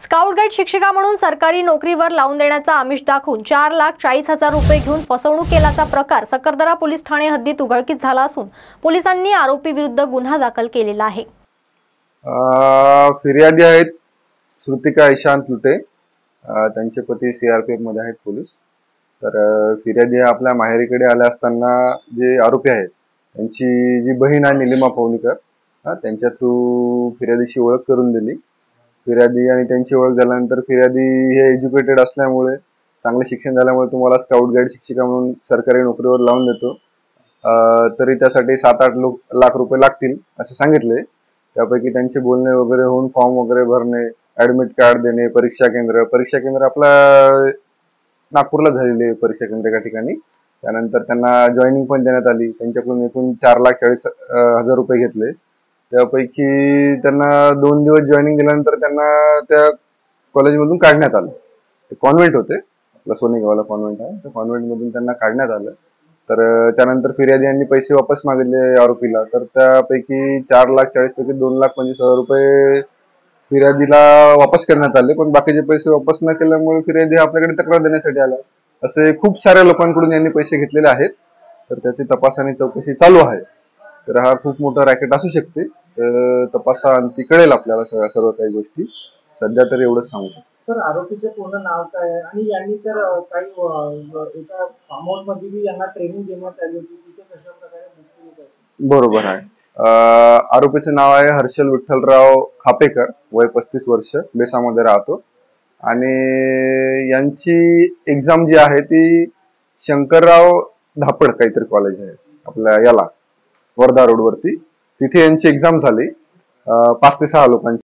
Scout guide शिक्षिका म्हणून सरकारी नोकरीवर लावून देण्याचा आमिष दाखवून 4,40,000 रुपये घेऊन फसवणूक केल्याचा प्रकार सकरदरा पोलीस ठाणे हद्दीत उघडकीस झाला असून पोलिसांनी आरोपी विरुद्ध गुन्हा दाखल केलेला आहे। फिर्यादी आहेत श्रुतिका ईशांत लुटे, त्यांचे पती सीआरपीएफ मध्ये आहेत पोलीस। तर फिर्यादी आपल्या माहेरीकडे आल्या असताना जे आरोपी आहेत त्यांची जी बहीण आहे निलिमा पवनीकर, त्यांच्या थ्रू फिर्यादीशी ओळख करून दिली। फिर्यादी आणि त्यांची ओळख झाल्यानंतर फिर्यादी हे एज्युकेटेड असल्यामुळे, चांगले शिक्षण झाल्यामुळे तुम्हाला स्काउट गाईड शिक्षिका म्हणून सरकारी नोकरीवर लावून देतो, तरी त्यासाठी 7-8 लाख रुपये लागतील असे सांगितले। त्यापैकी त्यांचे बोलणे वगैरे होऊन फॉर्म वगैरे भरणे, ऍडमिट कार्ड देणे, परीक्षा केंद्र आपला नागपूरला झालेले परीक्षा केंद्र एका ठिकाणी, त्यानंतर त्यांना जॉईनिंग पण देण्यात आली। त्यांच्याकडून एकूण 4,40,000 रुपये घेतले। त्यापैकी त्यांना 2 दिवस जॉईनिंग दिल्यानंतर त्यांना त्या कॉलेजमधून काढण्यात आलं। ते कॉन्व्हेंट होते, आपला सोनेगावला कॉन्व्हेंट आहे, त्या कॉन्व्हेंट मधून त्यांना काढण्यात आलं। तर त्यानंतर फिर्यादी यांनी पैसे वापस मागितले आरोपीला, तर त्यापैकी 4,40,000 पैकी 2,25,000 रुपये फिर्यादीला वापस करण्यात आले, पण बाकीचे पैसे वापस न केल्यामुळे फिर्यादी आपल्याकडे तक्रार देण्यासाठी आला। असे खूप साऱ्या लोकांकडून यांनी पैसे घेतलेले आहेत, तर त्याची तपास आणि चौकशी चालू आहे। तर हा खूप मोठा रॅकेट असू शकते, तर तपासाअंती कळेल आपल्याला सर्व काही गोष्टी। सध्या तरी एवढंच सांगू शकतो। सर, आरोपीचे पूर्ण नाव काय आहे आणि यांनी सर काही एका फार्म हाऊस मध्ये यांना ट्रेनिंग देण्यात आली होती, तिथे कशा प्रकारे? बरोबर आहे। आरोपीचे नाव आहे हर्षल विठ्ठलराव खापेकर, वय 35 वर्ष, बेसामध्ये राहतो। आणि यांची एक्झाम जी आहे ती शंकरराव धापड काहीतरी कॉलेज आहे आपल्या याला वर्धा रोड वरती, तिथे यांची एक्झाम झाली। 5 ते 6 लोकांची